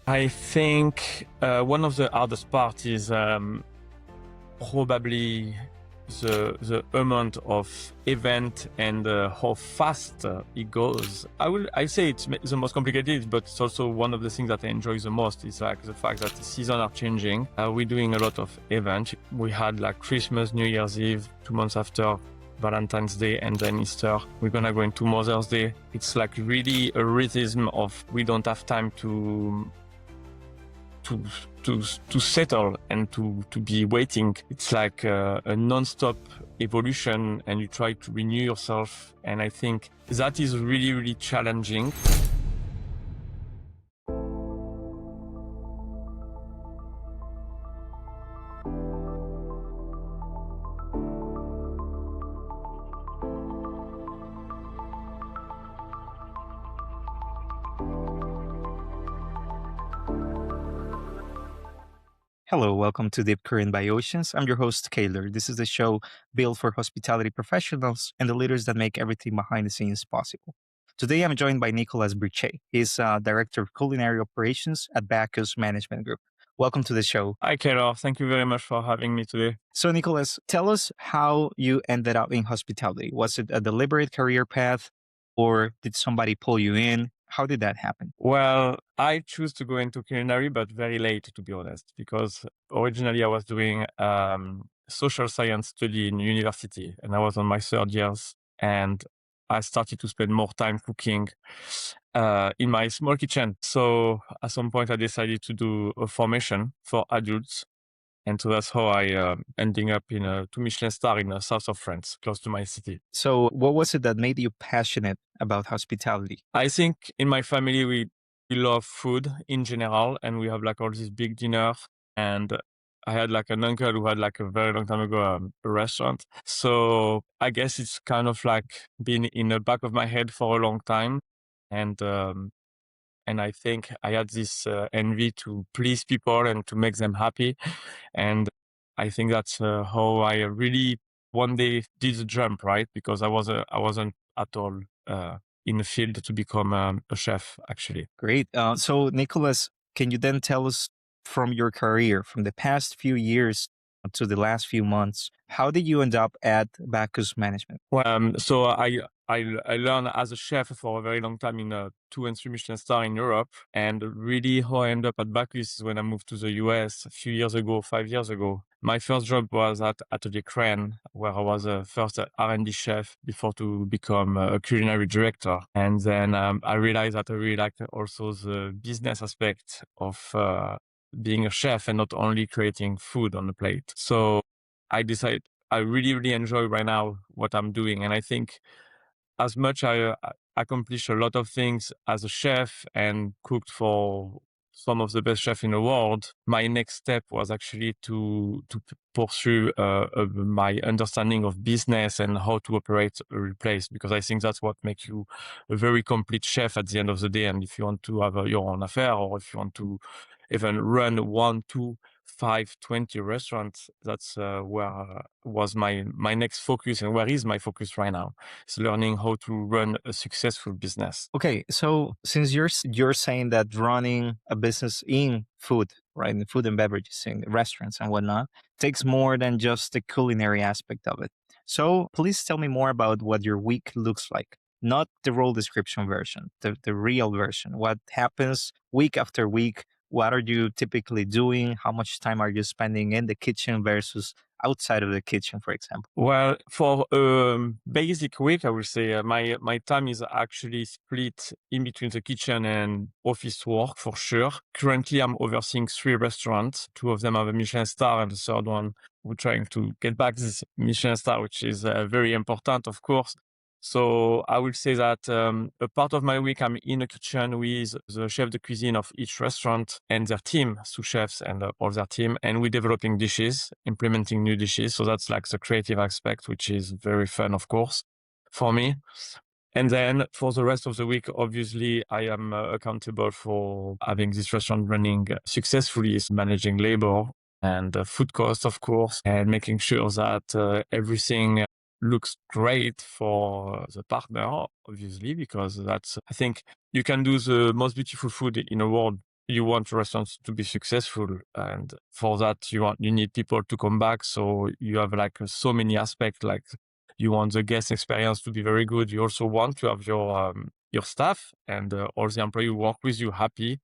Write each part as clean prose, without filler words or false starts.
I think one of the hardest part is probably the amount of event and how fast it goes. I say it's the most complicated, but it's also one of the things that I enjoy the most. It's like the fact that the seasons are changing. We're doing a lot of events. We had like Christmas, New Year's Eve, 2 months after Valentine's Day, and then Easter. We're gonna go into Mother's Day. It's like really a rhythm of we don't have time to settle and to be waiting. It's like a non-stop evolution, and you try to renew yourself. And I think that is really, really challenging. Hello, welcome to Deep Korean by Oceans. I'm your host, Kaylor. This is the show built for hospitality professionals and the leaders that make everything behind the scenes possible. Today, I'm joined by Nicolas Brichet. He's Director of Culinary Operations at Bacchus Management Group. Welcome to the show. Hi, Keller. Thank you very much for having me today. So, Nicolas, tell us how you ended up in hospitality. Was it a deliberate career path or did somebody pull you in? How did that happen? Well, I choose to go into culinary, but very late, to be honest, because originally I was doing social science study in university, and I was on my third years, and I started to spend more time cooking in my small kitchen. So at some point, I decided to do a formation for adults. And so that's how I ending up in a 2 Michelin-Star in the south of France, close to my city. So, what was it that made you passionate about hospitality? I think in my family, we love food in general, and we have like all these big dinner. And I had like an uncle who had like a very long time ago a restaurant. So I guess it's kind of like been in the back of my head for a long time. And and I think I had this envy to please people and to make them happy. And I think that's how I really one day did the jump, right? Because I wasn't at all in the field to become a chef, actually. Great. So, Nicholas, can you then tell us from your career, from the past few years to the last few months, how did you end up at Bacchus Management? Well, so I learned as a chef for a very long time in a 2 and 3 Michelin-Star in Europe, and really how I ended up at Bacchus is when I moved to the US a few years ago, 5 years ago. My first job was at Atelier Crane, where I was a first R&D chef before to become a culinary director. And then I realized that I really liked also the business aspect of being a chef and not only creating food on the plate. So I decided I really, really enjoy right now what I'm doing. And I think as much I accomplished a lot of things as a chef and cooked for some of the best chefs in the world, my next step was actually to pursue my understanding of business and how to operate a place, because I think that's what makes you a very complete chef at the end of the day. And if you want to have your own affair, or if you want to even run 1, 2, 5, 20 restaurants, that's where was my next focus, and where is my focus right now. It's learning how to run a successful business. Okay, so since you're saying that running a business in food, right, in food and beverages, in restaurants and whatnot, takes more than just the culinary aspect of it. So please tell me more about what your week looks like. Not the role description version, the real version. What happens week after week? What are you typically doing? How much time are you spending in the kitchen versus outside of the kitchen, for example? Well, for basic week, I would say my time is actually split in between the kitchen and office work for sure. Currently, I'm overseeing 3 restaurants. 2 of them have a Michelin-Star, and the third one, we're trying to get back this Michelin-Star, which is very important, of course. So I would say that a part of my week, I'm in the kitchen with the chef de cuisine of each restaurant and their team, sous chefs and all their team, and we're developing dishes, implementing new dishes. So that's like the creative aspect, which is very fun, of course, for me. And then for the rest of the week, obviously, I am accountable for having this restaurant running successfully, is managing labor and food costs, of course, and making sure that everything looks great for the partner, obviously, because that's, I think you can do the most beautiful food in the world, you want restaurants to be successful, and for that you need people to come back. So you have like so many aspects. Like you want the guest experience to be very good. You also want to have your staff and all the employees who work with you happy.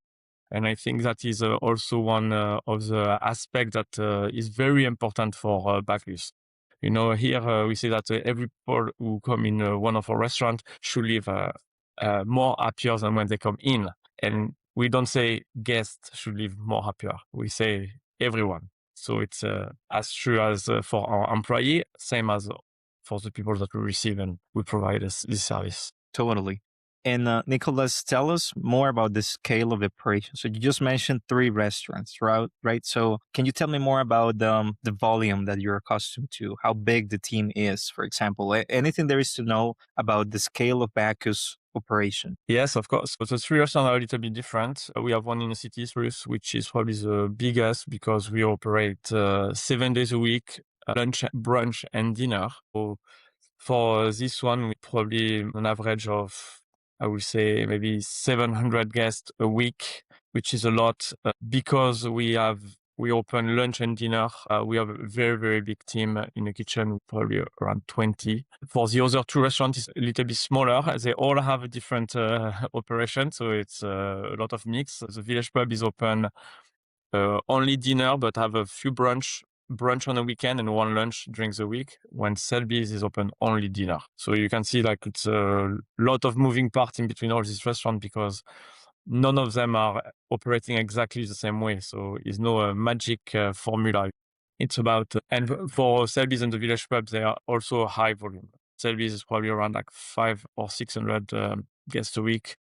And I think that is also one of the aspects that is very important for Bacchus. Here we say that every people who come in one of our restaurants should leave more happier than when they come in. And we don't say guests should leave more happier. We say everyone. So it's as true as for our employee, same as for the people that we receive and we provide this service. Totally. And Nicholas, tell us more about the scale of the operation. So you just mentioned 3 restaurants, right? Right. So can you tell me more about the volume that you're accustomed to? How big the team is, for example? Anything there is to know about the scale of Bacchus operation? Yes, of course. But the 3 restaurants are a little bit different. We have one in the city, first, which is probably the biggest because we operate 7 days a week, lunch, brunch, and dinner. So for this one, we probably an average of, I would say, maybe 700 guests a week, which is a lot because we open lunch and dinner. We have a very, very big team in the kitchen, probably around 20. For the other 2 restaurants, it's a little bit smaller. They all have a different operation, so it's a lot of mix. The Village Pub is open only dinner, but have a few brunch on the weekend and one lunch during the week, when Selby's is open only dinner. So you can see like it's a lot of moving parts in between all these restaurants because none of them are operating exactly the same way. So it's no magic formula. It's about, and for Selby's and the Village Pub, they are also high volume. Selby's is probably around like 500 or 600 guests a week.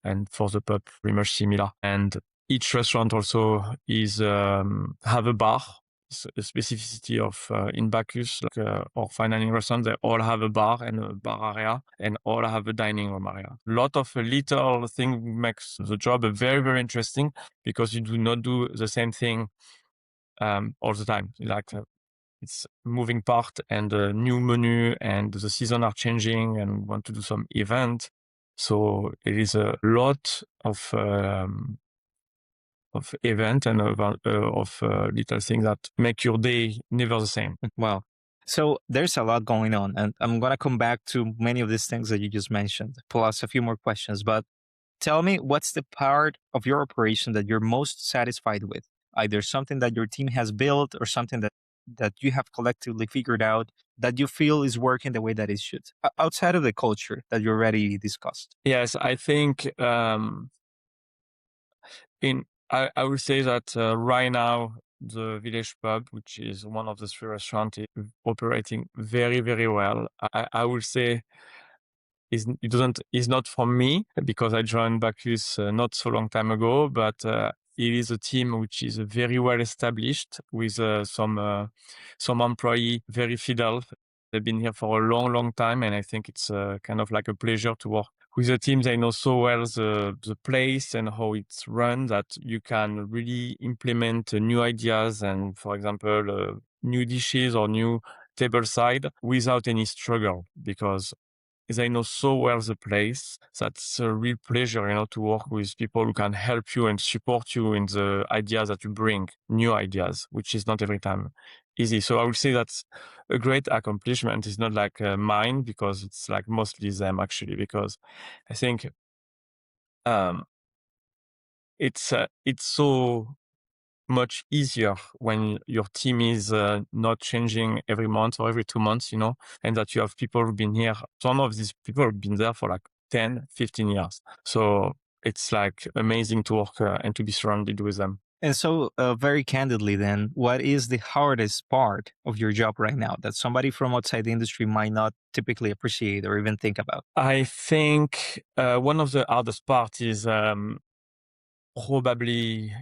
And for the pub, pretty much similar. And each restaurant also is have a bar. It's a specificity of in Bacchus, like or fine dining restaurant, they all have a bar and a bar area, and all have a dining room area. A lot of little thing makes the job very, very interesting because you do not do the same thing all the time. Like it's moving part and a new menu, and the season are changing, and we want to do some event. So it is a lot of event and of little things that make your day never the same. Wow. So there's a lot going on, and I'm going to come back to many of these things that you just mentioned, plus a few more questions. But tell me, what's the part of your operation that you're most satisfied with? Either something that your team has built or something that you have collectively figured out that you feel is working the way that it should, outside of the culture that you already discussed. Yes, I think I would say that right now the Village Pub, which is one of the 3 restaurants, is operating very, very well. I would say is not from me because I joined Bacchus not so long time ago, but it is a team which is very well established with some employee very fidel. They've been here for a long, long time, and I think it's kind of like a pleasure to work with a team. They know so well the place and how it's run that you can really implement new ideas and, for example, new dishes or new table side without any struggle because they know so well the place. That's a real pleasure, to work with people who can help you and support you in the ideas that you bring, new ideas, which is not every time easy. So I would say that's a great accomplishment. It's not like mine because it's like mostly them actually, because I think it's so much easier when your team is not changing every month or every 2 months, and that you have people who've been here. Some of these people have been there for like 10, 15 years. So it's like amazing to work and to be surrounded with them. And so, very candidly, then, what is the hardest part of your job right now that somebody from outside the industry might not typically appreciate or even think about? I think one of the hardest parts is probably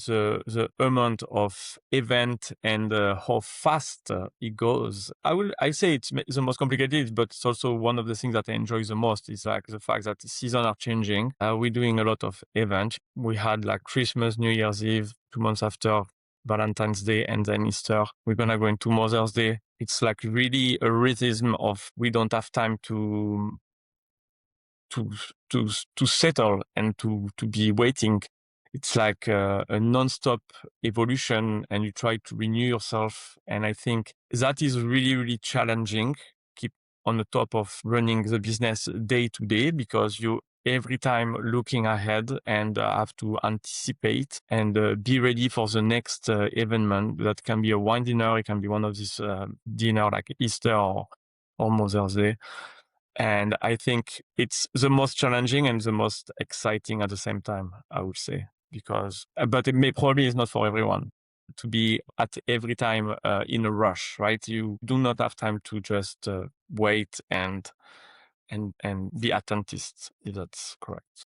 the amount of event and how fast it goes. I say it's the most complicated, but it's also one of the things that I enjoy the most. Is like the fact that the seasons are changing. We're doing a lot of events. We had like Christmas, New Year's Eve, 2 months after Valentine's Day, and then Easter. We're gonna go into Mother's Day. It's like really a rhythm of we don't have time to settle and to be waiting. it's like a non-stop evolution, and you try to renew yourself. And I think that is really, really challenging. Keep on the top of running the business day to day, because you every time looking ahead and have to anticipate and be ready for the next event. That can be a wine dinner. It can be one of these dinner like Easter or Mother's Day. And I think it's the most challenging and the most exciting at the same time, I would say, because, but it may probably is not for everyone to be at every time in a rush, right? You do not have time to just wait and be attentist, if that's correct.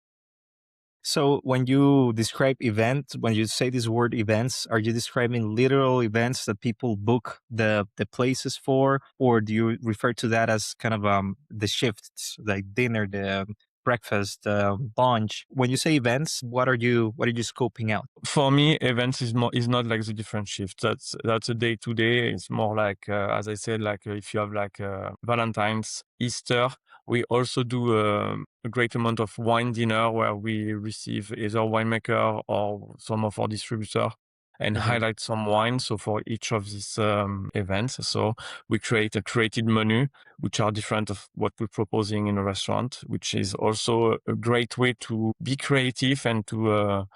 So when you describe events, when you say this word events, are you describing literal events that people book the places for, or do you refer to that as kind of the shifts, like dinner, the breakfast, lunch? When you say events, what are you scoping out? For me, events is not like the different shift. That's a day to day. It's more like as I said, like if you have like Valentine's, Easter. We also do a great amount of wine dinner where we receive either winemaker or some of our distributor and highlight some wine. So for each of these events, so we create a created menu, which are different of what we're proposing in a restaurant, which is also a great way to be creative and to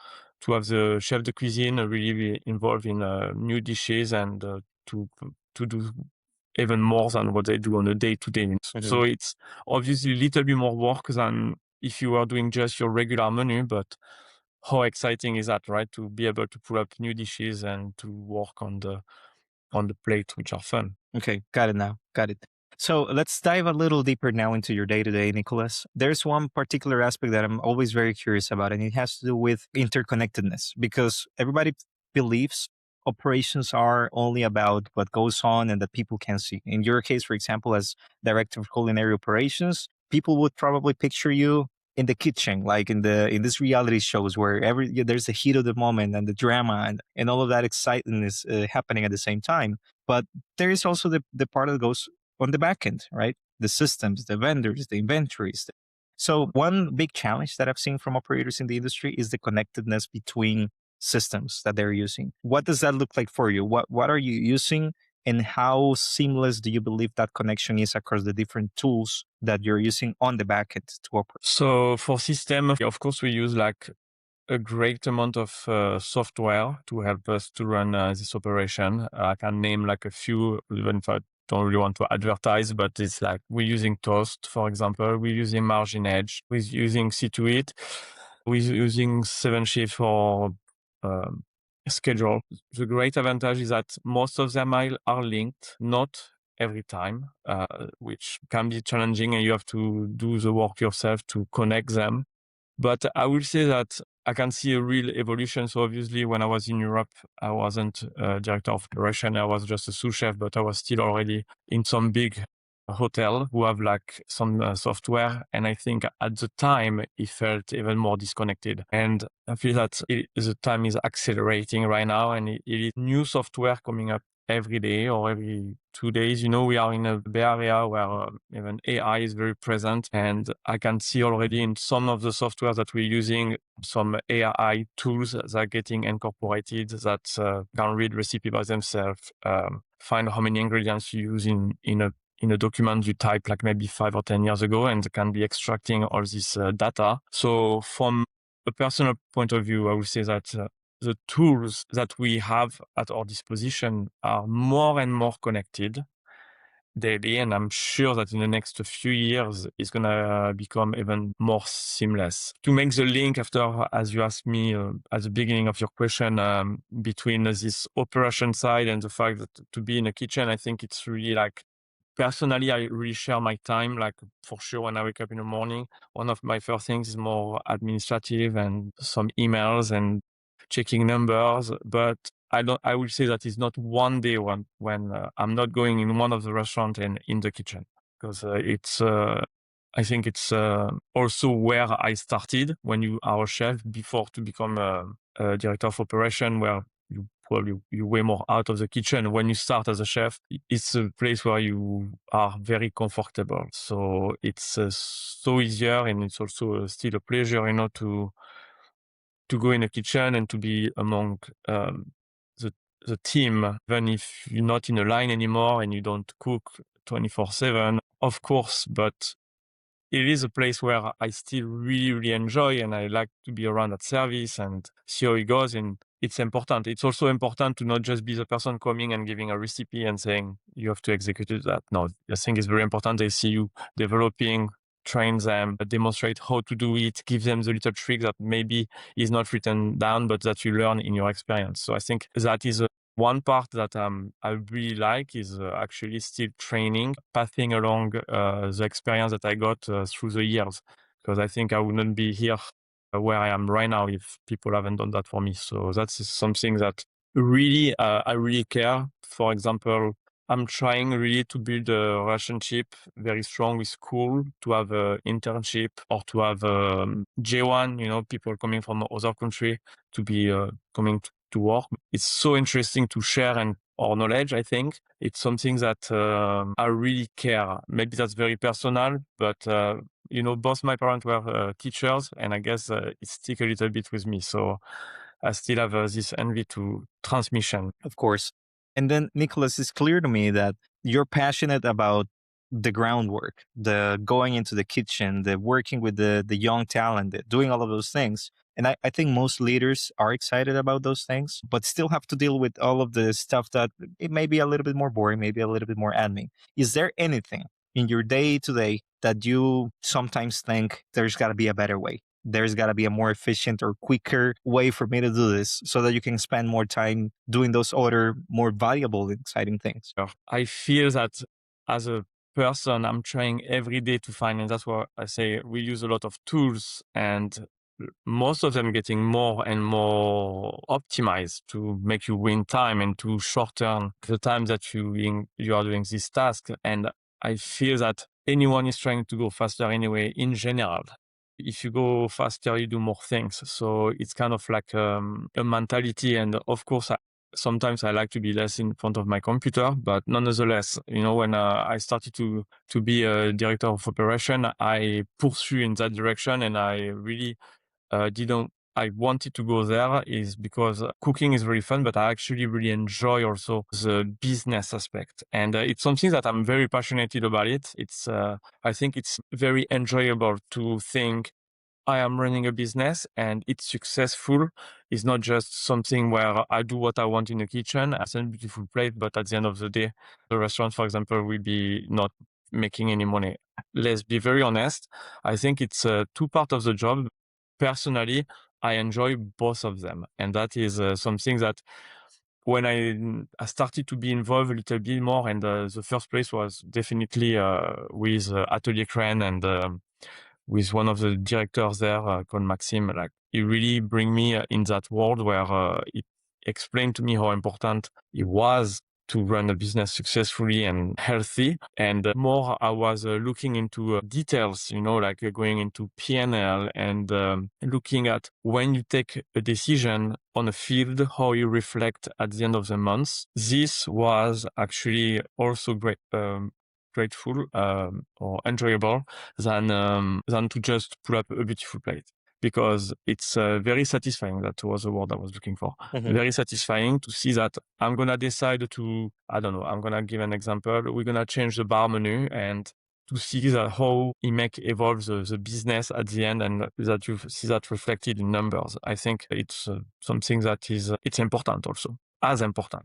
have the chef de cuisine really be involved in new dishes and to do even more than what they do on a day-to-day. So it's obviously a little bit more work than if you were doing just your regular menu, but how exciting is that, right? To be able to pull up new dishes and to work on the plate, which are fun. Okay, got it now. Got it. So let's dive a little deeper now into your day to day, Nicholas. There's one particular aspect that I'm always very curious about, and it has to do with interconnectedness, because everybody believes operations are only about what goes on and that people can see. In your case, for example, as director of culinary operations, people would probably picture you in the kitchen, like in these reality shows where there's the heat of the moment and the drama and all of that excitement is happening at the same time. But there is also the part that goes on the back end, right? The systems, the vendors, the inventories. So one big challenge that I've seen from operators in the industry is the connectedness between systems that they're using. What does that look like for you? What are you using, and how seamless do you believe that connection is across the different tools that you're using on the back end to operate? So for system, of course, we use like a great amount of software to help us to run this operation. I can name like a few, even if I don't really want to advertise, but it's like we're using Toast, for example. We're using Margin Edge. We're using C2It. We're using 7Shift for um, schedule. The great advantage is that most of them are linked, not every time, which can be challenging, and you have to do the work yourself to connect them. But I will say that I can see a real evolution. So obviously, when I was in Europe, I wasn't director of operation. I was just a sous chef, but I was still already in some big hotel who have like some software. And I think at the time, it felt even more disconnected. And I feel that the time is accelerating right now, and it is new software coming up every day or every 2 days. We are in a Bay Area where even AI is very present, and I can see already in some of the software that we're using some AI tools that are getting incorporated that can read recipe by themselves, find how many ingredients you use in a document you type like maybe 5 or 10 years ago, and can be extracting all this data. So from a personal point of view, I would say that the tools that we have at our disposition are more and more connected daily, and I'm sure that in the next few years, it's going to become even more seamless. To make the link after, as you asked me at the beginning of your question, between this operation side and the fact that to be in a kitchen, I think it's really like, personally, I really share my time. Like for sure, when I wake up in the morning, one of my first things is more administrative and some emails and checking numbers. But I will say that it's not one day when I'm not going in one of the restaurants and in the kitchen, because I think it's also where I started when you are a chef before to become a director of operation, where you probably you're way more out of the kitchen. When you start as a chef, it's a place where you are very comfortable. So it's so easier, and it's also still a pleasure, to to go in a kitchen and to be among the the team, even if you're not in a line anymore and you don't cook 24/7, of course, but it is a place where I still really, really enjoy and I like to be around that service and see how it goes. And it's important. It's also important to not just be the person coming and giving a recipe and saying you have to execute that. No, I think it's very important. They see you developing, train them, demonstrate how to do it, give them the little trick that maybe is not written down, but that you learn in your experience. So I think that is one part that I really like is actually still training, passing along the experience that I got through the years, because I think I wouldn't be here where I am right now if people haven't done that for me. So that's something that really I really care. For example, I'm trying really to build a relationship very strong with school, to have an internship or to have J1, people coming from other country to be coming to work. It's so interesting to share and our knowledge. I think it's something that I really care. Maybe that's very personal, but both my parents were teachers, and I guess it stick a little bit with me. So I still have this envy to transmission. Of course. And then, Nicholas, it's clear to me that you're passionate about the groundwork, the going into the kitchen, the working with the young talent, doing all of those things. And I think most leaders are excited about those things, but still have to deal with all of the stuff that it may be a little bit more boring, maybe a little bit more admin. Is there anything in your day to day that you sometimes think there's got to be a better way? There's got to be a more efficient or quicker way for me to do this so that you can spend more time doing those other more valuable, exciting things. I feel that as a person, I'm trying every day to find, and that's why I say we use a lot of tools, and most of them getting more and more optimized to make you win time and to shorten the time that you are doing this task. And I feel that anyone is trying to go faster anyway in general. If you go faster, you do more things. So it's kind of like a mentality. And of course, sometimes I like to be less in front of my computer, but nonetheless, when I started to be a director of operation, I pursue in that direction, and I really I wanted to go there is because cooking is very fun, but I actually really enjoy also the business aspect. And it's something that I'm very passionate about it. I think it's very enjoyable to think I am running a business and it's successful. It's not just something where I do what I want in the kitchen, I send a beautiful plate, but at the end of the day, the restaurant, for example, will be not making any money. Let's be very honest. I think it's two parts of the job. Personally, I enjoy both of them. And that is something that when I started to be involved a little bit more, and the first place was definitely with Atelier Crane and with one of the directors there called Maxime. Like, he really bring me in that world where it explained to me how important it was to run a business successfully and healthy. And more I was looking into details, like going into P&L and looking at when you take a decision on a field, how you reflect at the end of the month. This was actually also grateful or enjoyable than to just pull up a beautiful plate, because it's very satisfying. That was the word I was looking for. Mhm. Very satisfying to see that I'm going to decide to, I don't know, I'm going to give an example. We're going to change the bar menu, and to see that how it evolve the business at the end, and that you see that reflected in numbers. I think it's something that is, it's important also, as important.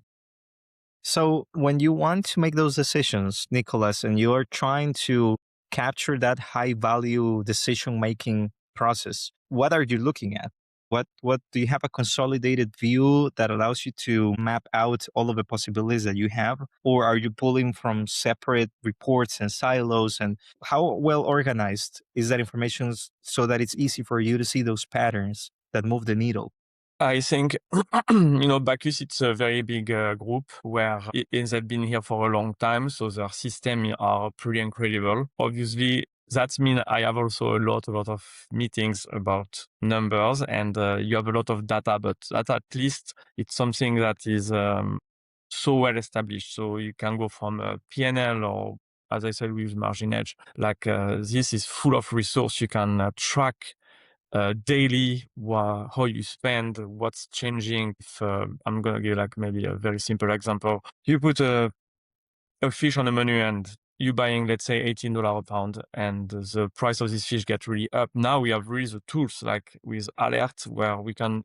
So, when you want to make those decisions, Nicholas, and you are trying to capture that high value decision making process, what are you looking at? What do you have a consolidated view that allows you to map out all of the possibilities that you have? Or are you pulling from separate reports and silos? And how well organized is that information so that it's easy for you to see those patterns that move the needle? I think, Bacchus, it's a very big group where they've been here for a long time. So their system are pretty incredible. Obviously, that means I have also a lot of meetings about numbers, and you have a lot of data, but that at least it's something that is so well established. So you can go from P&L, or, as I said, with Margin Edge, like this is full of resource. You can track daily, how you spend, what's changing. If I'm gonna give like maybe a very simple example, you put a fish on the menu and you buying, let's say, $18 a pound, and the price of this fish get really up. Now we have really the tools like with alert where we can,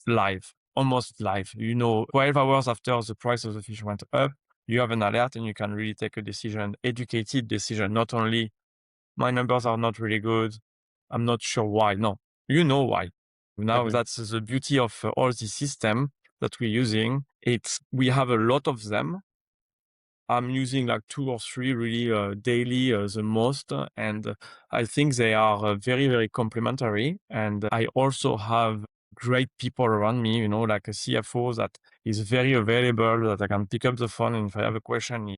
live, almost live, 12 hours after the price of the fish went up, you have an alert and you can really take a decision, educated decision, not only my numbers are not really good, I'm not sure why. No, you know why. Now Mhm. that's the beauty of all the system that we're using. We have a lot of them. I'm using like 2 or 3 really daily, the most, and I think they are very, very complementary. And I also have great people around me, like a CFO that is very available, that I can pick up the phone, and if I have a question,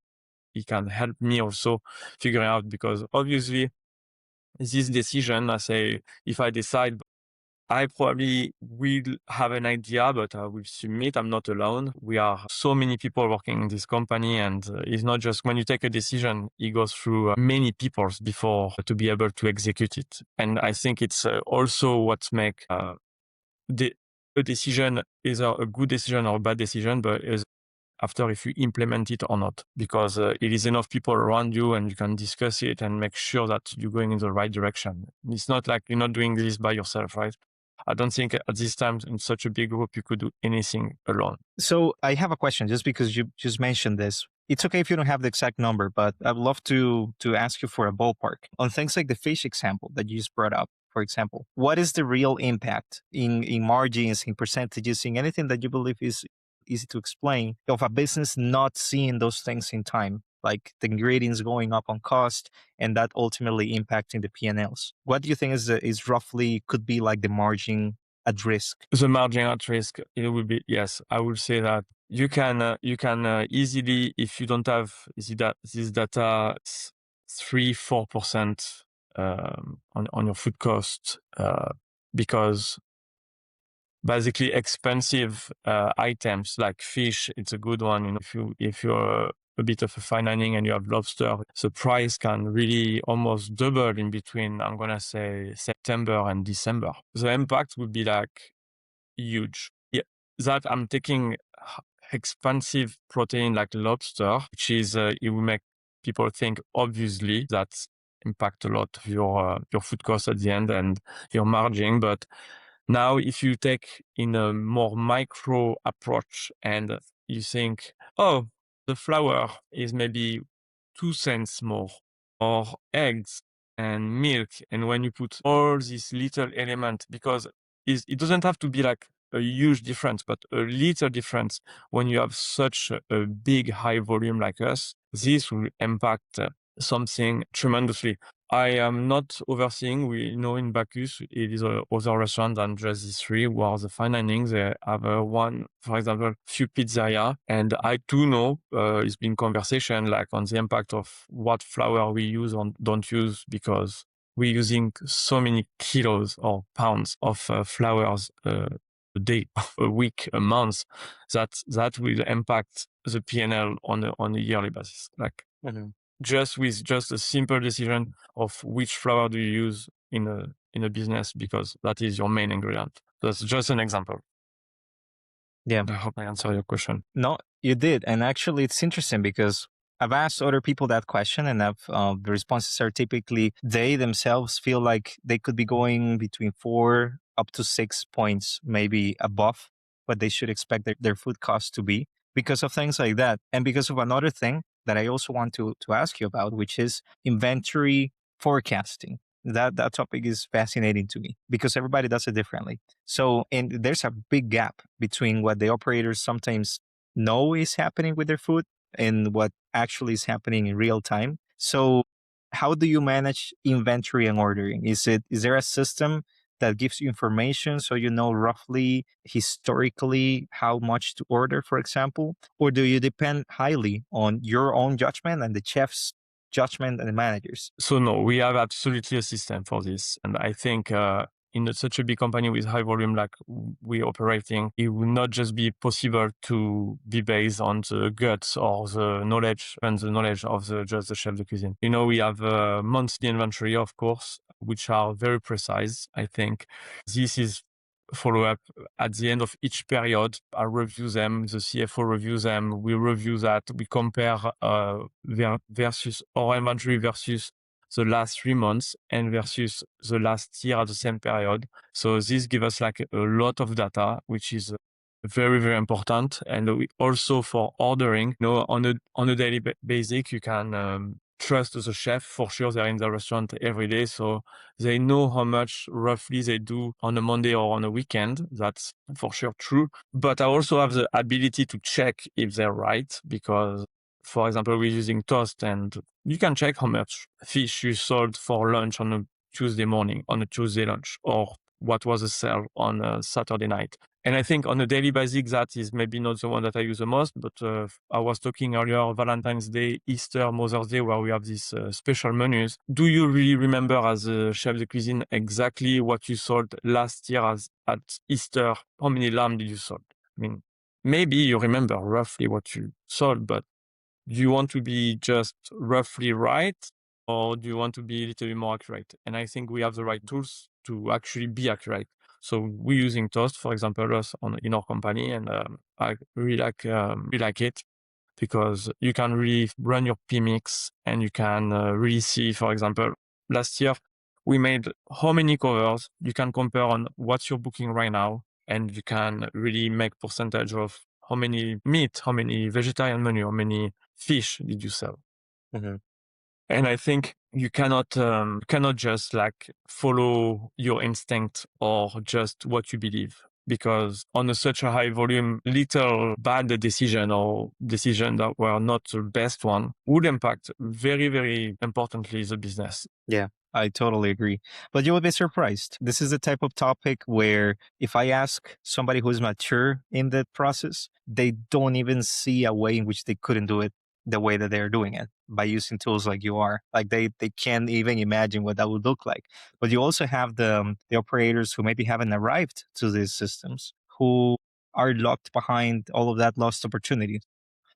he can help me also figuring out, because obviously this decision, I say, if I decide, I probably will have an idea, but I will submit. I'm not alone. We are so many people working in this company, and it's not just when you take a decision, it goes through many people before to be able to execute it. And I think it's also what make the a decision either a good decision or a bad decision, but is after if you implement it or not, because it is enough people around you and you can discuss it and make sure that you're going in the right direction. It's not like you're not doing this by yourself, right? I don't think at this time in such a big group you could do anything alone. So I have a question, just because you just mentioned this. It's okay if you don't have the exact number, but I'd love to ask you for a ballpark on things like the fish example that you just brought up. For example, what is the real impact in margins, in percentages, in anything that you believe is easy to explain of a business not seeing those things in time, like the ingredients going up on cost and that ultimately impacting the P&Ls? What do you think is roughly could be like the margin at risk? The margin at risk, it will be, yes, I will say that you can easily, if you don't have this data, 3-4% on your food cost, because basically expensive items like fish, it's a good one. If you're a bit of a fine dining and you have lobster, the price can really almost double in between, I'm gonna say, September and December. The impact would be like huge. Yeah, that I'm taking expensive protein like lobster, which is it will make people think obviously that impact a lot of your food cost at the end and your margin. But now, if you take in a more micro approach and you think, oh, the flour is maybe 2 cents more, or eggs and milk, and when you put all these little elements, because it doesn't have to be like a huge difference, but a little difference when you have such a big high volume like us, this will impact something tremendously. I am not overseeing. We know in Bacchus, it is a other restaurant than just these three who are the fine dining. They have one, for example, few pizzeria. And I do know, it's been conversation like on the impact of what flour we use or don't use, because we're using so many kilos or pounds of flours a day, a week, a month, that will impact the P&L on a yearly basis. Like, Mhm. just with just a simple decision of which flour do you use in a business, because that is your main ingredient. That's just an example. Yeah. I hope I answer your question. No, you did. And actually, it's interesting because I've asked other people that question, and the responses are typically they themselves feel like they could be going between 4 up to 6 points, maybe above what they should expect their food costs to be because of things like that. And because of another thing that I also want to ask you about, which is inventory forecasting. That topic is fascinating to me because everybody does it differently. So, and there's a big gap between what the operators sometimes know is happening with their food and what actually is happening in real time. So, how do you manage inventory and ordering? Is there a system that gives you information so you know roughly historically how much to order, for example, or do you depend highly on your own judgment and the chef's judgment and the managers? So no, we have absolutely a system for this, and I think in such a big company with high volume like we operating, it will not just be possible to be based on the guts or the knowledge and the knowledge of just the chef de cuisine. We have a monthly inventory, of course. which are very precise. I think this is follow up at the end of each period. I review them. The CFO reviews them. We review that. We compare versus our inventory versus the last 3 months and versus the last year at the same period. So this gives us like a lot of data, which is very, very important. And we also for ordering, on a daily basis, you can trust the chef. For sure, they're in the restaurant every day, so they know how much roughly they do on a Monday or on a weekend. That's for sure true. But I also have the ability to check if they're right because, for example, we're using Toast, and you can check how much fish you sold for lunch on a Tuesday morning, on a Tuesday lunch, or what was the sale on a Saturday night. And I think on a daily basis, that is maybe not the one that I use the most, but I was talking earlier, Valentine's Day, Easter, Mother's Day, where we have these special menus. Do you really remember as a chef de cuisine exactly what you sold last year at Easter? How many lamb did you sold? I mean, maybe you remember roughly what you sold, but do you want to be just roughly right, or do you want to be a little bit more accurate? And I think we have the right tools to actually be accurate. So we're using Toast, for example, in our company, and I really like it because you can really run your PMix and you can really see, for example, last year we made how many covers. You can compare on what you're booking right now, and you can really make percentage of how many meat, how many vegetarian menu, how many fish did you sell. Mhm. And I think you cannot just like follow your instinct or just what you believe, because on such a high volume, little bad decision or decision that were not the best one would impact very, very importantly the business. Yeah, I totally agree. But you will be surprised. This is the type of topic where if I ask somebody who's mature in the process, they don't even see a way in which they couldn't do it the way that they're doing it by using tools like you are. Like they can't even imagine what that would look like. But you also have the operators who maybe haven't arrived to these systems who are locked behind all of that lost opportunity.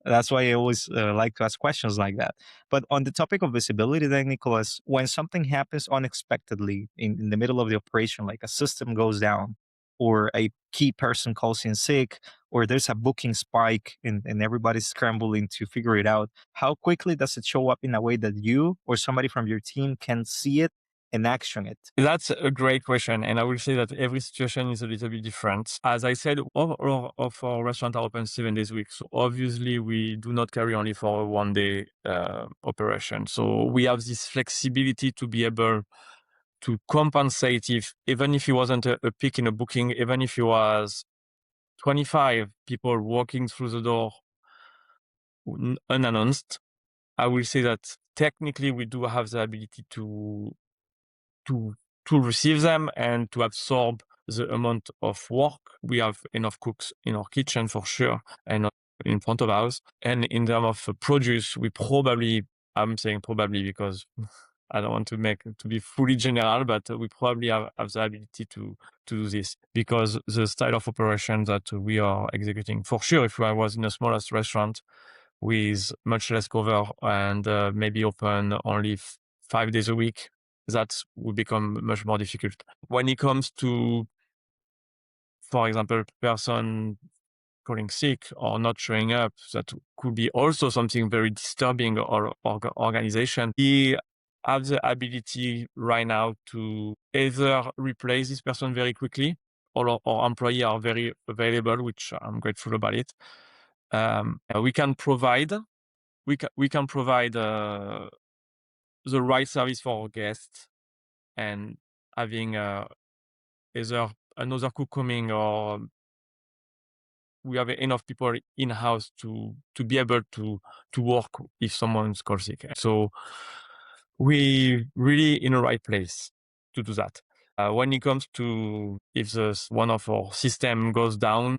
That's why I always like to ask questions like that. But on the topic of visibility, then, Nicholas, when something happens unexpectedly in the middle of the operation, like a system goes down, or a key person calls in sick, or there's a booking spike and everybody's scrambling to figure it out, how quickly does it show up in a way that you or somebody from your team can see it and action it? That's a great question. And I will say that every situation is a little bit different. As I said, all of our restaurants are open 7 days a week. So obviously we do not carry only for a 1 day operation. So we have this flexibility to be able to compensate even if it wasn't a peak in a booking, even if it was 25 people walking through the door unannounced. I will say that technically we do have the ability to to receive them and to absorb the amount of work. We have enough cooks in our kitchen for sure, and in front of us. And in terms of produce, I'm saying probably because I don't want to be fully general, but we probably have the ability to do this because the style of operation that we are executing. For sure, if I was in a smallest restaurant with much less cover and maybe open only 5 days a week, that would become much more difficult. When it comes to, for example, person calling sick or not showing up, that could be also something very disturbing or organization. We have the ability right now to either replace this person very quickly, or our employees are very available, which I'm grateful about it. We can provide the right service for our guests, and having either another cook coming, or we have enough people in house to be able to work if someone's called sick. So we really in the right place to do that. When it comes to if one of our system goes down,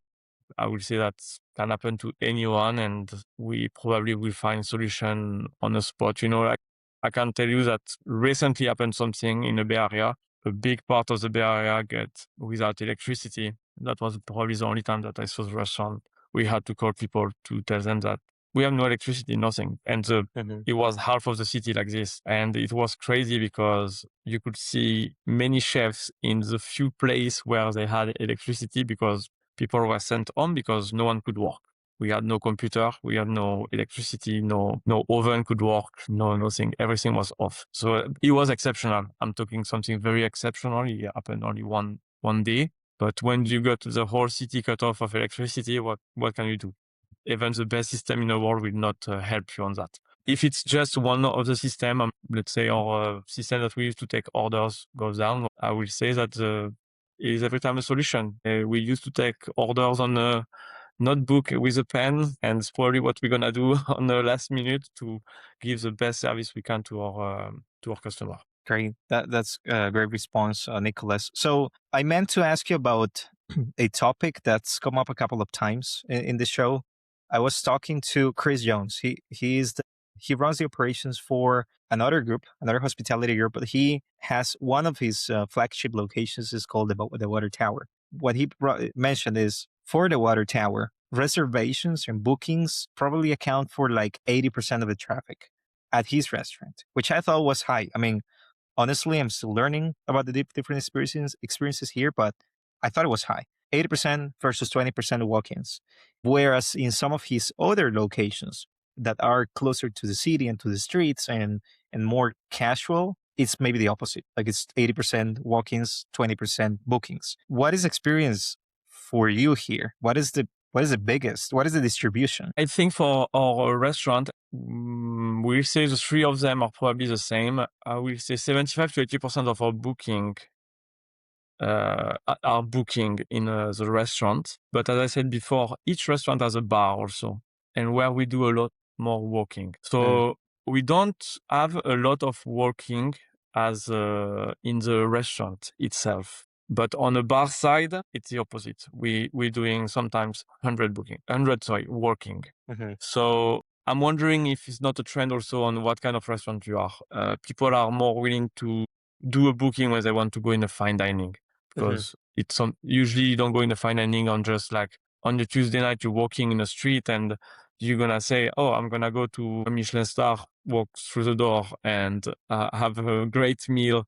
I would say that can happen to anyone, and we probably will find solution on the spot. Like I can tell you that recently happened something in the Bay Area. A big part of the Bay Area get without electricity. That was probably the only time that I saw the restaurant. We had to call people to tell them that we have no electricity, nothing. And it was half of the city like this. And it was crazy because you could see many chefs in the few places where they had electricity because people were sent home because no one could work. We had no computer, we had no electricity, no oven could work, nothing. Everything was off. So it was exceptional. I'm talking something very exceptional. It happened only one day. But when you got the whole city cut off of electricity, what can you do? Even the best system in the world will not help you on that. If it's just one of the system, let's say our system that we use to take orders goes down, I will say that it is every time a solution. We used to take orders on a notebook with a pen, and it's probably what we're gonna do on the last minute to give the best service we can to our customer. Great. That's a great response, Nicholas. So I meant to ask you about a topic that's come up a couple of times in the show. I was talking to Chris Jones. He runs the operations for another group, another hospitality group, but he has one of his flagship locations is called the Water Tower. What he mentioned is for the Water Tower, reservations and bookings probably account for like 80% of the traffic at his restaurant, which I thought was high. I mean, honestly, I'm still learning about the different experiences here, but I thought it was high. 80% versus 20% of walk-ins. Whereas in some of his other locations that are closer to the city and to the streets and more casual, it's maybe the opposite. Like it's 80% walk-ins, 20% bookings. What is experience for you here? What is the biggest? What is the distribution? I think for our restaurant, we'll say the three of them are probably the same. I will say 75 to 80% of our booking are booking in the restaurant. But as I said before, each restaurant has a bar also, and where we do a lot more walking. So we don't have a lot of walking as in the restaurant itself. But on the bar side, it's the opposite. We're doing sometimes 100 walking. So I'm wondering if it's not a trend also on what kind of restaurant you are. People are more willing to do a booking when they want to go in a fine dining because it's usually you don't go in a fine dining on just like on the Tuesday night you're walking in the street and you're gonna say, oh, I'm gonna go to a Michelin-Star, walk through the door and have a great meal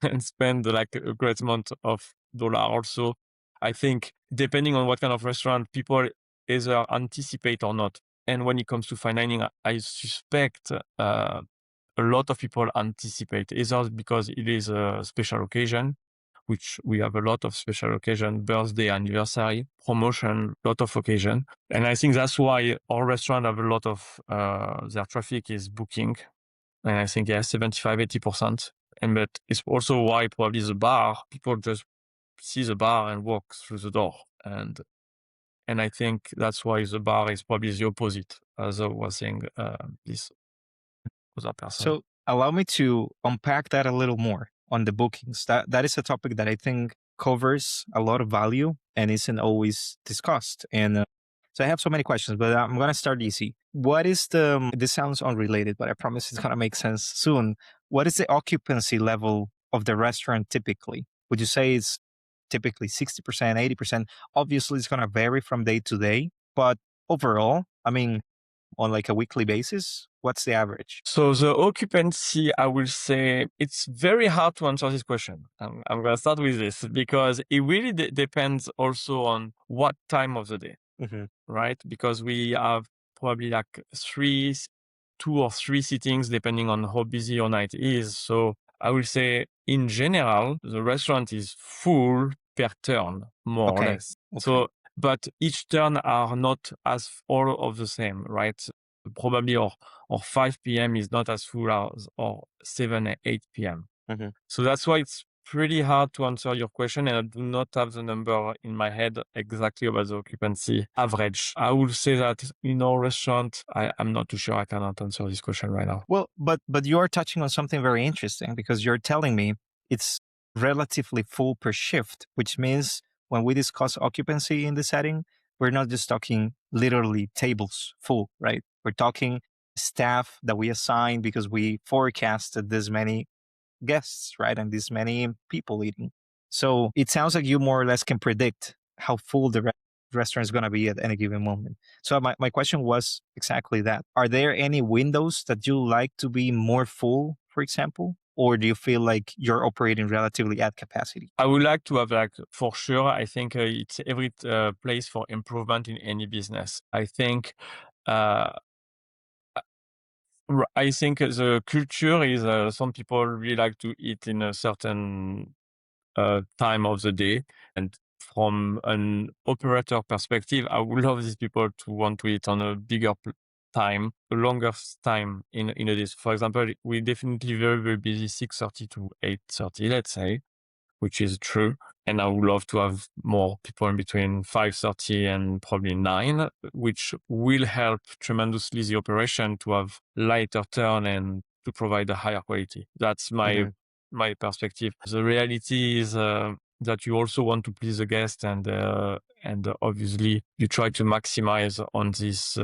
and spend like a great amount of dollar also. I think depending on what kind of restaurant, people either anticipate or not. And when it comes to fine dining, I suspect a lot of people anticipate, either because it is a special occasion, which we have a lot of special occasion, birthday, anniversary, promotion, lot of occasion. And I think that's why our restaurant have a lot of their traffic is booking. And I think, 75, 80%. But it's also why probably the bar, people just see the bar and walk through the door. And I think that's why the bar is probably the opposite, as I was saying, this other person. So allow me to unpack that a little more on the bookings. That is a topic that I think covers a lot of value and isn't always discussed. And so I have so many questions, but I'm going to start easy. What is this sounds unrelated, but I promise it's going to make sense soon. What is the occupancy level of the restaurant typically? Would you say it's typically 60%, 80%? Obviously, it's going to vary from day to day, but overall, I mean, on like a weekly basis, what's the average? So the occupancy, I will say it's very hard to answer this question. I'm going to start with this because it really depends also on what time of the day, right? Because we have probably like two or three sittings depending on how busy your night is. So I will say in general, the restaurant is full per turn, more or less. So, but each turn are not as all of the same, right? Probably or 5 p.m. is not as full as or 7 and 8 p.m. So that's why it's pretty hard to answer your question, and I do not have the number in my head exactly about the occupancy average. I would say that in our restaurant, I'm not too sure. I cannot answer this question right now. Well, but you are touching on something very interesting because you're telling me it's relatively full per shift, which means when we discuss occupancy in the setting, we're not just talking literally tables full, right? We're talking staff that we assign because we forecasted this many guests, right? And this many people eating. So it sounds like you more or less can predict how full the restaurant is going to be at any given moment. So my question was exactly that. Are there any windows that you like to be more full, for example? Or do you feel like you're operating relatively at capacity? I would like to have like, for sure, I think it's every place for improvement in any business. Uh, I think the culture is some people really like to eat in a certain time of the day. And from an operator perspective, I would love these people to want to eat on a bigger time, a longer time in a day. For example, we're definitely very, very busy 6:30 to 8:30, let's say, which is true. And I would love to have more people in between 5:30 and probably 9, which will help tremendously the operation to have lighter turn and to provide a higher quality. That's Hmm. my perspective. The reality is that you also want to please the guest, and obviously you try to maximize on these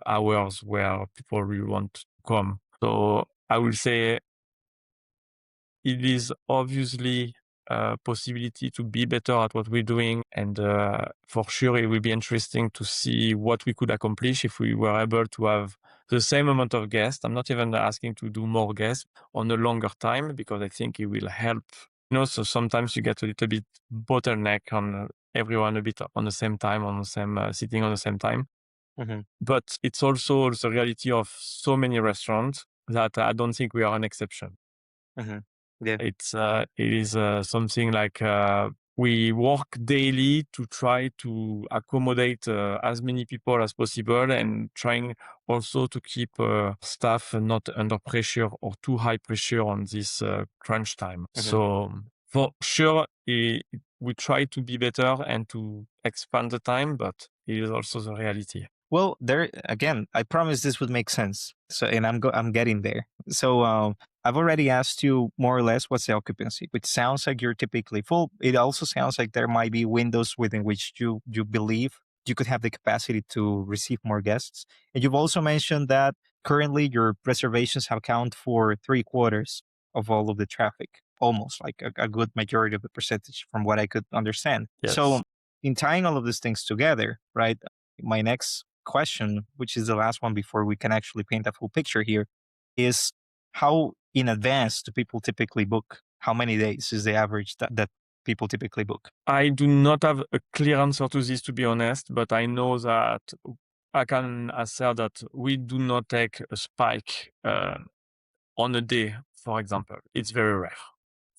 hours where people really want to come. So I will say it is obviously a possibility to be better at what we're doing. And for sure, it will be interesting to see what we could accomplish if we were able to have the same amount of guests. I'm not even asking to do more guests on a longer time, because I think it will help. So sometimes you get a little bit bottleneck on everyone a bit on the same time, on the same sitting on the same time. Hmm. But it's also the reality of so many restaurants that I don't think we are an exception. Hmm. Yeah. It is something like we work daily to try to accommodate as many people as possible, and trying also to keep staff not under pressure or too high pressure on this crunch time. Hmm. So for sure, we try to be better and to expand the time, but it is also the reality. Well, there again, I promise this would make sense. So, and I'm getting there. So, I've already asked you more or less what's the occupancy, which sounds like you're typically full. It also sounds like there might be windows within which you believe you could have the capacity to receive more guests. And you've also mentioned that currently your reservations have account for 3/4 of all of the traffic, almost like a good majority of the percentage, from what I could understand. Yes. So, in tying all of these things together, right? My next question, which is the last one before we can actually paint a full picture here, is how in advance do people typically book? How many days is the average that people typically book? I do not have a clear answer to this, to be honest, but I know that I can assert that we do not take a spike on a day, for example. It's very rare.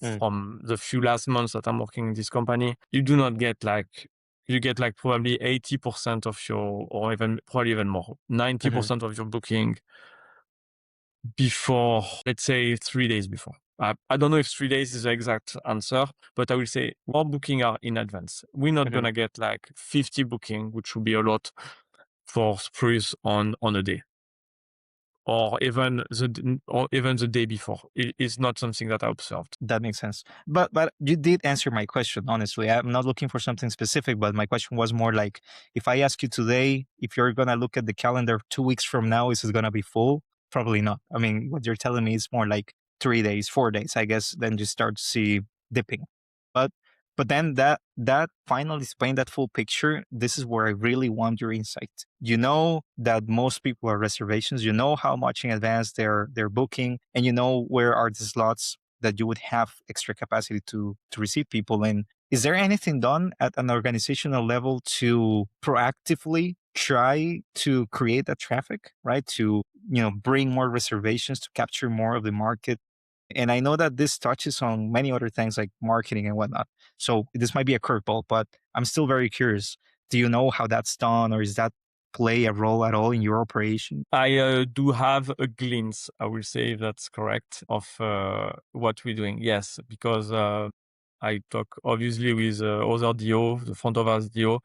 Mm. From the few last months that I'm working in this company, you do not get you get like probably 80% of your, or even probably even more, Mhm. 90% of your booking before, let's say 3 days before. I don't know if 3 days is the exact answer, but I will say more booking are in advance. We're not Mhm. gonna get like 50 booking, which would be a lot for spruce on a day, or even the day before. It is not something that I observed. That makes sense. But you did answer my question, honestly. I'm not looking for something specific, but my question was more like, if I ask you today, if you're gonna look at the calendar 2 weeks from now, is it gonna be full? Probably not. I mean, what you're telling me is more like 3 days, 4 days, I guess, then you start to see dipping. But but then that finally explain that full picture. This is where I really want your insight. You know that most people are reservations. You know how much in advance they're booking, and you know where are the slots that you would have extra capacity to receive people. And is there anything done at an organizational level to proactively try to create that traffic, right? To bring more reservations to capture more of the market. And I know that this touches on many other things like marketing and whatnot. So this might be a curveball, but I'm still very curious. Do you know how that's done, or is that play a role at all in your operation? I do have a glimpse, I will say, if that's correct, of what we're doing. Yes, because I talk obviously with other DO, the front of house DO,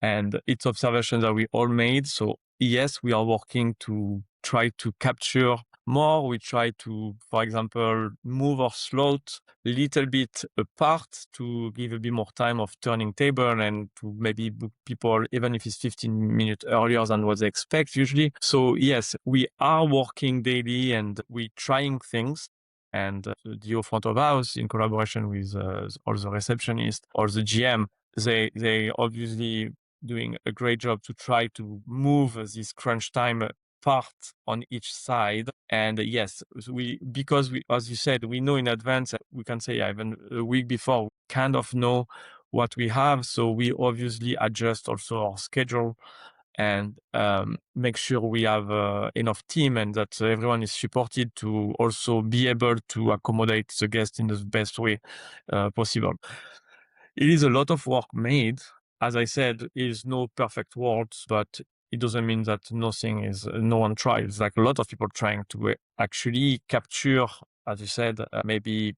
and it's observations that we all made. So yes, we are working to try to capture more. We try to, for example, move our slot a little bit apart to give a bit more time of turning table, and to maybe book people, even if it's 15 minutes earlier than what they expect usually. So yes, we are working daily and we trying things. And the DO front of house, in collaboration with all the receptionists or the GM, they obviously doing a great job to try to move this crunch time part on each side. And yes, because we, as you said, we know in advance, we can say even a week before, we kind of know what we have. So we obviously adjust also our schedule and make sure we have enough team and that everyone is supported to also be able to accommodate the guest in the best way possible. It is a lot of work made. As I said, it is no perfect world, but it doesn't mean that no one tries. Like a lot of people trying to actually capture, as you said, maybe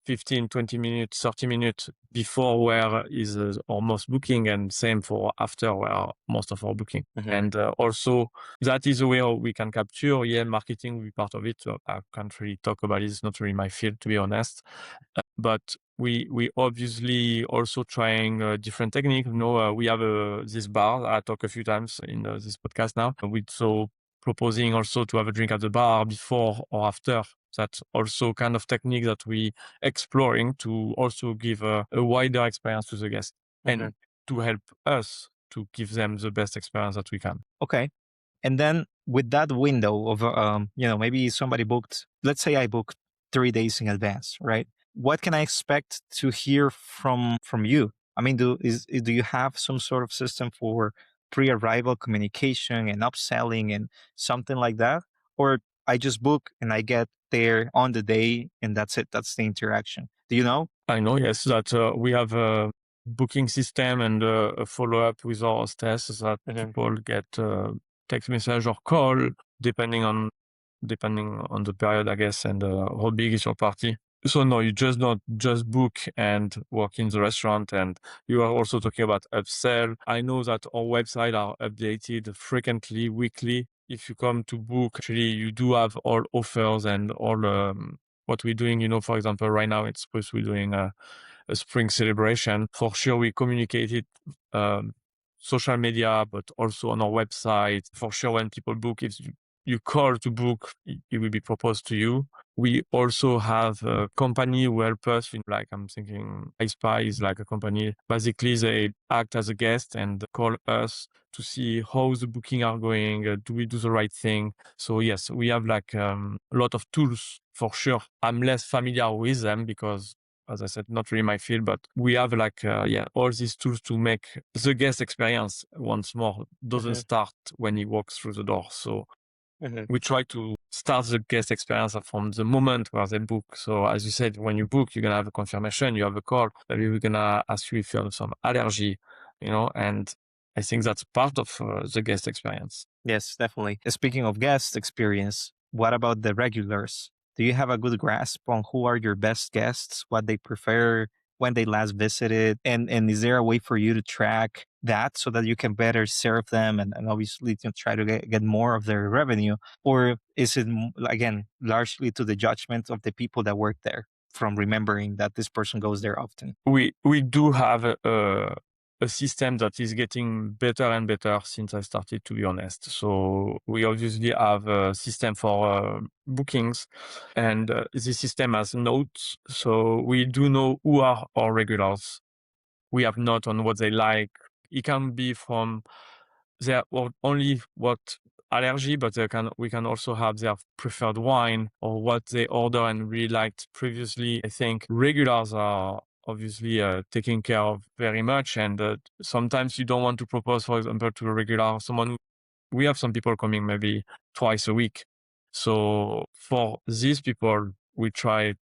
15, 20 minutes, 30 minutes before where is almost booking, and same for after where most of our booking. Mm-hmm. And also that is a way how we can capture. Yeah, marketing will be part of it. So I can't really talk about it. It's not really my field, to be honest. But we obviously also trying different technique. We have this bar. I talk a few times in this podcast now. We so proposing also to have a drink at the bar before or after. That's also kind of technique that we exploring to also give a wider experience to the guests and to help us to give them the best experience that we can. Okay. And then with that window of, maybe somebody booked, let's say I booked 3 days in advance, right? What can I expect to hear from you? I mean, do you have some sort of system for pre-arrival communication and upselling and something like that? Or I just book and I get there on the day and that's it. That's the interaction. Do you know? I know, yes, that we have a booking system and a follow-up with our hostess that people get text message or call depending on the period, I guess, and how big is your party. So no, you just not just book and work in the restaurant, and you are also talking about upsell. I know that our website are updated frequently, weekly. If you come to book, actually, you do have all offers and all what we're doing. For example, right now it's supposed to be doing a spring celebration. For sure, we communicate it social media, but also on our website. For sure, when people book, if you call to book, it will be proposed to you. We also have a company who help us. Like I'm thinking, iSpy is like a company. Basically, they act as a guest and call us to see how the booking are going. Do we do the right thing? So yes, we have like a lot of tools for sure. I'm less familiar with them because, as I said, not really my field, but we have like, all these tools to make the guest experience once more doesn't start when he walks through the door. So we try to start the guest experience from the moment where they book. So as you said, when you book, you're going to have a confirmation, you have a call. Maybe we're going to ask you if you have some allergy, and I think that's part of the guest experience. Yes, definitely. Speaking of guest experience, what about the regulars? Do you have a good grasp on who are your best guests, what they prefer, when they last visited? And is there a way for you to track that so that you can better serve them and obviously to try to get more of their revenue? Or is it, again, largely to the judgment of the people that work there from remembering that this person goes there often? We do have a system that is getting better and better since I started, to be honest. So we obviously have a system for bookings, and this system has notes. So we do know who are our regulars. We have note on what they like. It can be from their only what allergy, but we can also have their preferred wine or what they order and really liked previously. I think regulars are obviously taken care of very much, and sometimes you don't want to propose, for example, to a regular we have some people coming maybe twice a week. So for these people, we try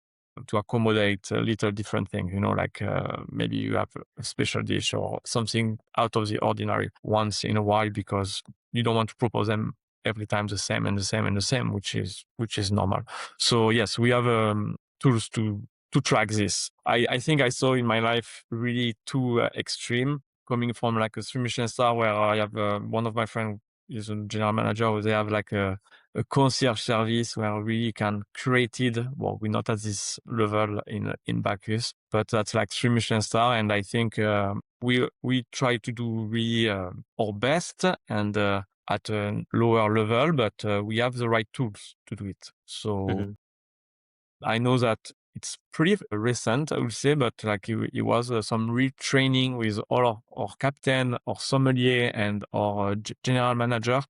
to accommodate a little different thing, like maybe you have a special dish or something out of the ordinary once in a while, because you don't want to propose them every time the same and the same and the same, which is normal. So yes, we have tools to track this. I think I saw in my life really two extreme, coming from like a 3 Michelin-Star where I have one of my friends is a general manager where they have like a concierge service where we can create it. Well, we're not at this level in Bacchus, but that's like 3 Michelin-Star. And I think we try to do really our best and at a lower level, but we have the right tools to do it. So I know that It's pretty recent, I would say, but like it was some retraining with all our captain, our sommelier, and our general manager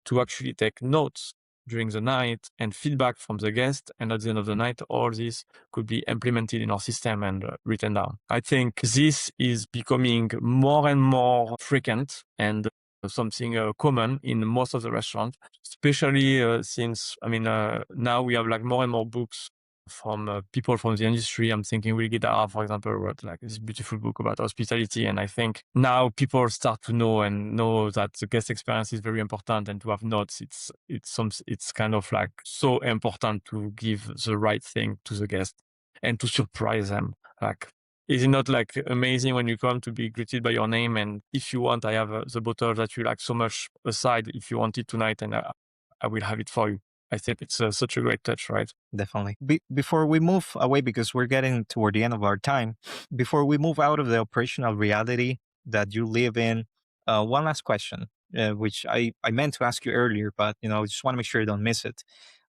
to actually take notes during the night and feedback from the guest. And at the end of the night, all this could be implemented in our system and written down. I think this is becoming more and more frequent and something common in most of the restaurants, especially since, now we have like more and more books from people from the industry. I'm thinking Will Guidara, for example, wrote like this beautiful book about hospitality. And I think now people start to know that the guest experience is very important, and to have notes, it's kind of like so important to give the right thing to the guest and to surprise them. Like, is it not like amazing when you come to be greeted by your name? And if you want, I have the bottle that you like so much aside. If you want it tonight, and I will have it for you. I think it's such a great touch, right? Definitely. Before we move away, because we're getting toward the end of our time, before we move out of the operational reality that you live in, one last question, which I meant to ask you earlier, but I just want to make sure you don't miss it.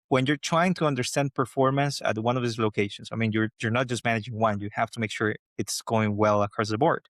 When you're trying to understand performance at one of these locations, I mean, you're not just managing one; you have to make sure it's going well across the board.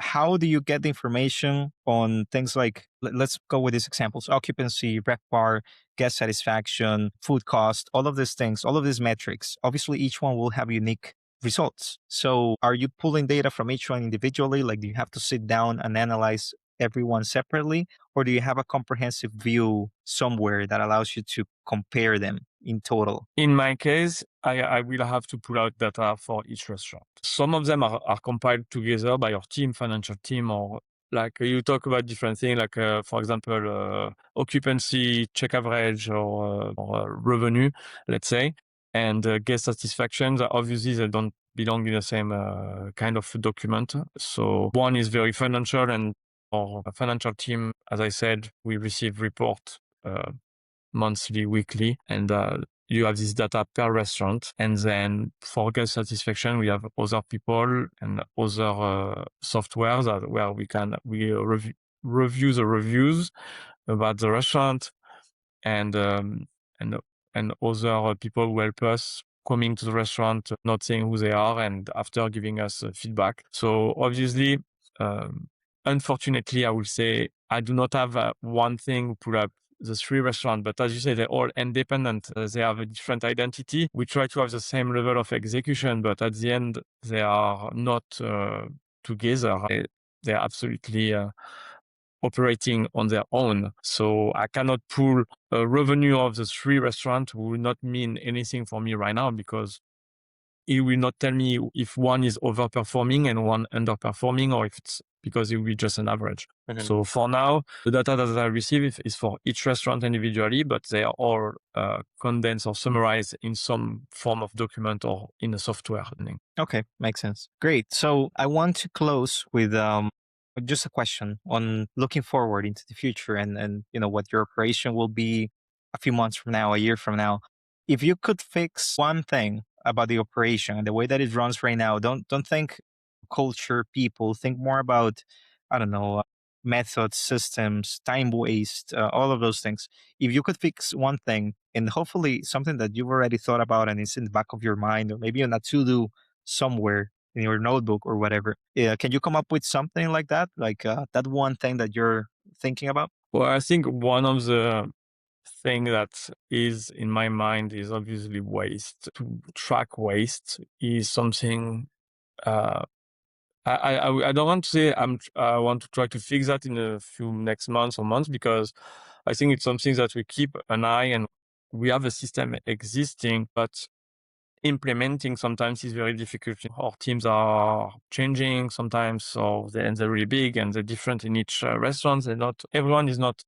How do you get the information on things like, let's go with these examples: occupancy, RevPAR, guest satisfaction, food cost, all of these things, all of these metrics? Obviously, each one will have unique results. So, are you pulling data from each one individually? Like, do you have to sit down and analyze everyone separately? Or do you have a comprehensive view somewhere that allows you to compare them in total? In my case, I will have to pull out data for each restaurant. Some of them are compiled together by our team, financial team, or like you talk about different things, like for example, occupancy, check average, or revenue, let's say, and guest satisfaction. Obviously, they don't belong in the same kind of document. So one is very financial, and our financial team, as I said, we receive report monthly, weekly, and you have this data per restaurant. And then for guest satisfaction, we have other people and other softwares where we review the reviews about the restaurant, and and and other people who help us coming to the restaurant, not saying who they are, and after giving us feedback. So obviously, um, unfortunately, I will say I do not have one thing pull up the three restaurants, but as you say, they're all independent. They have a different identity. We try to have the same level of execution, but at the end, they are not together. They're absolutely operating on their own. So I cannot pull a revenue of the three restaurants. Will not mean anything for me right now, because it will not tell me if one is overperforming and one underperforming, or if it's because it will be just an average. So for now, the data that I receive is for each restaurant individually, but they are all condensed or summarized in some form of document or in a software. Okay, makes sense. Great. So I want to close with just a question on looking forward into the future, and what your operation will be a few months from now, a year from now. If you could fix one thing about the operation and the way that it runs right now, don't think culture, people. Think more about, I don't know, methods, systems, time waste, all of those things. If you could fix one thing, and hopefully something that you've already thought about and it's in the back of your mind, or maybe on a to-do somewhere in your notebook or whatever. Yeah, can you come up with something like that? Like that one thing that you're thinking about? Well, I think one of the thing that is in my mind is obviously waste. To track waste is something uh, I don't want to say I want to try to fix that in a few next months or months, because I think it's something that we keep an eye, and we have a system existing, but implementing sometimes is very difficult. Our teams are changing sometimes, so they're really big and they're different in each restaurant. Everyone is not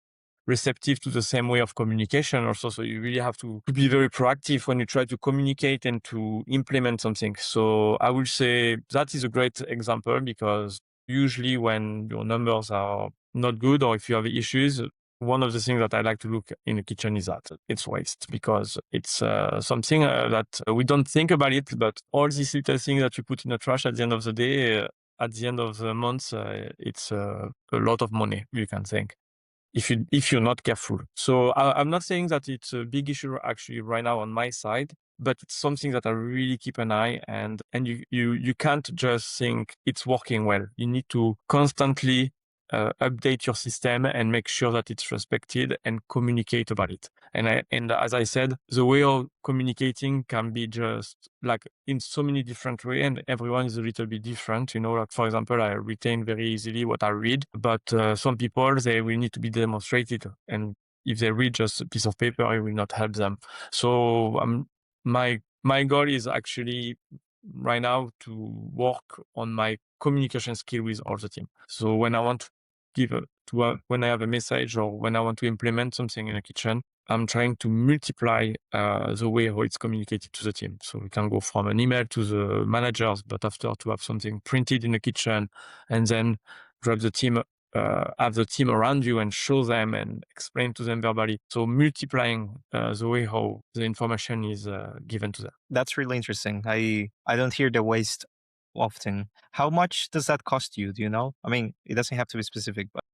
receptive to the same way of communication also. So you really have to be very proactive when you try to communicate and to implement something. So I would say that is a great example, because usually when your numbers are not good, or if you have issues, one of the things that I like to look in the kitchen is that it's waste, because it's something that we don't think about it, but all these little things that you put in the trash at the end of the day, at the end of the month, it's a lot of money, you can think, if you're not careful. So I'm not saying that it's a big issue actually right now on my side, but it's something that I really keep an eye, and you can't just think it's working well. You need to constantly update your system and make sure that it's respected and communicate about it. And as I said, the way of communicating can be just like in so many different ways, and everyone is a little bit different. Like for example, I retain very easily what I read, but some people, they will need to be demonstrated, and if they read just a piece of paper, it will not help them. So my goal is actually right now to work on my communication skill with all the team. So when I want to when I have a message or when I want to implement something in a kitchen, I'm trying to multiply the way how it's communicated to the team. So we can go from an email to the managers, but after to have something printed in the kitchen and then grab the team, have the team around you and show them and explain to them verbally. So multiplying the way how the information is given to them. That's really interesting. I don't hear the waste often. How much does that cost you? Do you know? I mean, it doesn't have to be specific, but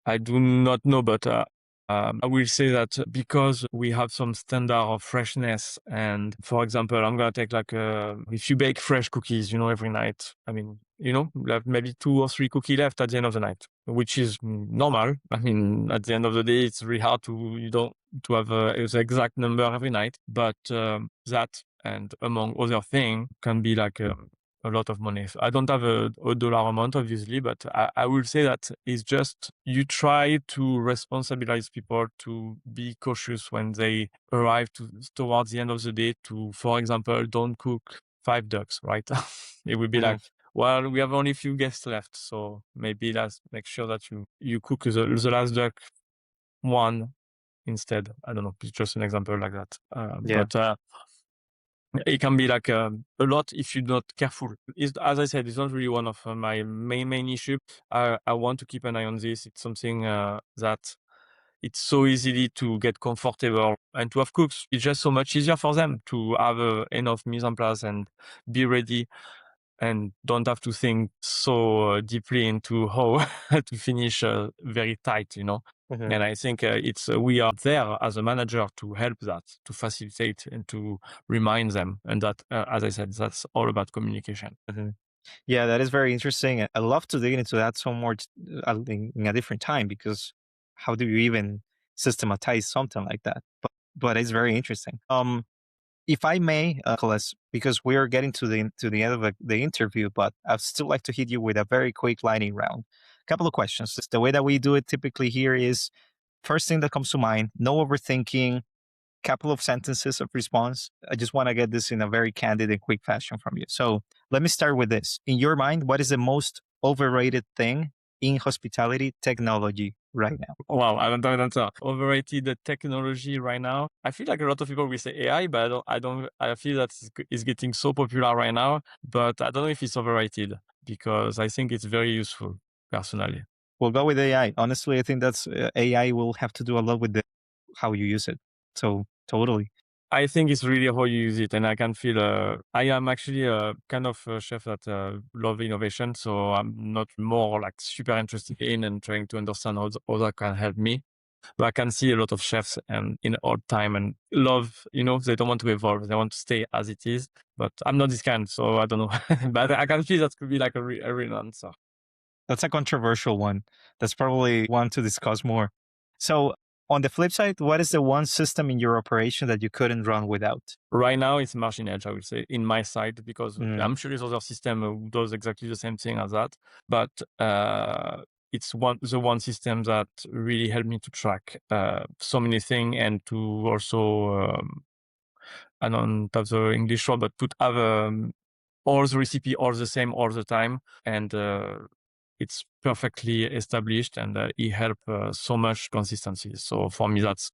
I do not know, but I will say that because we have some standard of freshness, and for example, I'm gonna take like if you bake fresh cookies, every night. I mean, you have maybe 2 or 3 cookies left at the end of the night, which is normal. I mean, at the end of the day, it's really hard to have the exact number every night, but that and among other things can be like a lot of money. So I don't have a dollar amount, obviously, but I will say that it's just you try to responsibilize people to be cautious when they arrive towards the end of the day to, for example, don't cook 5 ducks, right? It would be like, well, we have only a few guests left, so maybe let's make sure that you cook the last duck one instead. I don't know, it's just an example like that. yeah. But it can be like a lot if you're not careful. As I said, it's not really one of my main issue. I want to keep an eye on this. It's something that it's so easily to get comfortable and to have cooks. It's just so much easier for them to have enough mise en place and be ready and don't have to think so deeply into how to finish very tight. Mhm. And I think we are there as a manager to help that, to facilitate and to remind them. And that, as I said, that's all about communication. Mhm. Yeah, that is very interesting. I love to dig into that some more in a different time because how do you even systematize something like that? But it's very interesting. If I may, Nicholas, because we are getting to the end of the interview, but I'd still like to hit you with a very quick lightning round. Couple of questions. The way that we do it typically here is first thing that comes to mind, no overthinking, couple of sentences of response. I just want to get this in a very candid and quick fashion from you. So let me start with this. In your mind, what is the most overrated thing in hospitality technology right now? Wow, I don't know the answer. Overrated the technology right now. I feel like a lot of people will say AI, but I feel that it's getting so popular right now, but I don't know if it's overrated because I think it's very useful personally. We'll go with AI. Honestly, I think that's AI will have to do a lot with how you use it. So totally. I think it's really how you use it, and I can feel. I am actually a kind of a chef that love innovation, so I'm not more like super interested in and trying to understand how that can help me. But I can see a lot of chefs and in old time and love. They don't want to evolve; they want to stay as it is. But I'm not this kind, so I don't know. But I can feel that could be like a real answer. That's a controversial one. That's probably one to discuss more. So, on the flip side, what is the one system in your operation that you couldn't run without? Right now, it's Machine Edge, I would say, in my side, because Mm, I'm sure there's other system who does exactly the same thing as that. But it's the one system that really helped me to track so many things and to also, I don't have the English word, but to have all the recipe all the same all the time. And it's perfectly established and it helps so much consistency. So for me, that's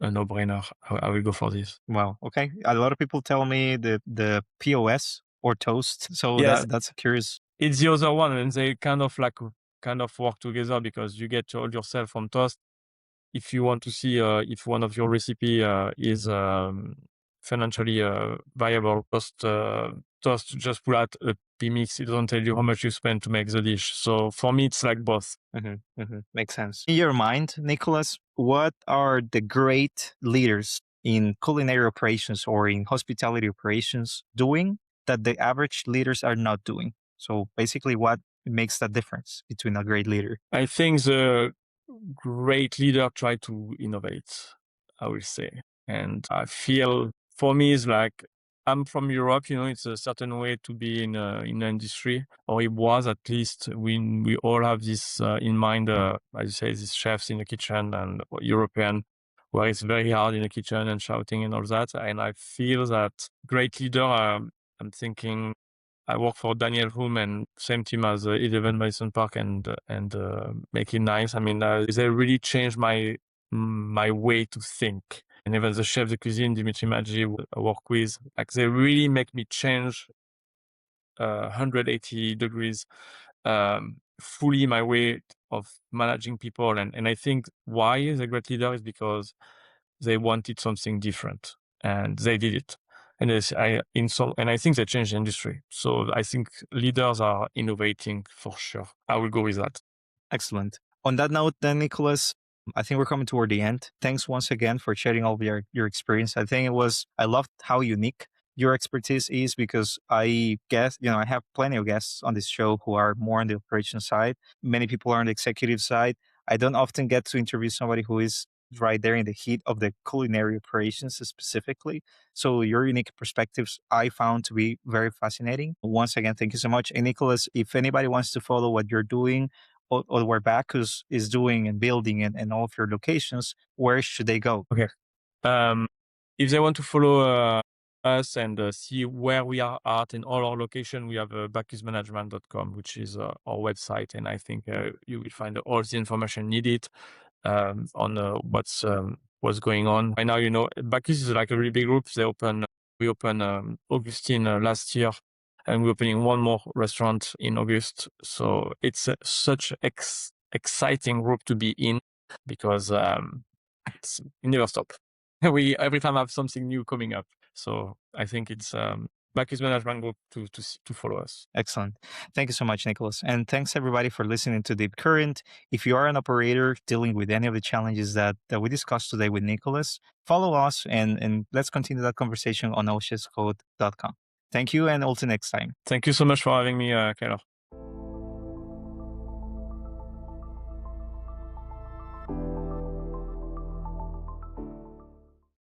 a no-brainer. I will go for this. wow. Okay. A lot of people tell me the POS or Toast. So Yes, that's curious. it's the other one, and they kind of work together because you get all yourself from Toast. If you want to see if one of your recipe is financially viable, Toast just put out a PMix. It doesn't tell you how much you spend to make the dish. So for me, it's like both. Makes sense. In your mind, Nicholas, what are the great leaders in culinary operations or in hospitality operations doing that the average leaders are not doing? So basically, what makes that difference between a great leader? I think the great leader try to innovate, I will say. And I feel for me is like I'm from Europe, it's a certain way to be in the industry, or it was at least. We all have this in mind, as you say, these chefs in the kitchen and European, where it's very hard in the kitchen and shouting and all that. And I feel that great leader. I'm thinking I work for Daniel Hume and same team as 11 Madison Park and Make It Nice. I mean, they really changed my way to think. And even the chef de cuisine, Dimitri Maggi, I work with, like they really make me change 180 degrees, fully my way of managing people. And I think why the great leader is because they wanted something different and they did it. And I think they changed the industry. So I think leaders are innovating for sure. I will go with that. Excellent. On that note, then, Nicholas, I think we're coming toward the end. Thanks once again for sharing all of your experience. I loved how unique your expertise is because I guess, I have plenty of guests on this show who are more on the operation side. Many people are on the executive side. I don't often get to interview somebody who is right there in the heat of the culinary operations specifically. So your unique perspectives I found to be very fascinating. Once again, thank you so much. And Nicholas, if anybody wants to follow what you're doing, or where Bacchus is doing and building and all of your locations, where should they go? Okay. If they want to follow us and see where we are at in all our location, we have bacchusmanagement.com, which is our website. And I think you will find all the information needed on what's going on. Right now, Bacchus is like a really big group. We opened Augustine last year, and we're opening one more restaurant in August. So it's such exciting group to be in because we never stop. We every time have something new coming up. So I think it's Bacchus Management Group to follow us. Excellent. Thank you so much, Nicholas. And thanks everybody for listening to Deep Current. If you are an operator dealing with any of the challenges that we discussed today with Nicholas, follow us and let's continue that conversation on oshescode.com. Thank you and until next time. Thank you so much for having me, Keller.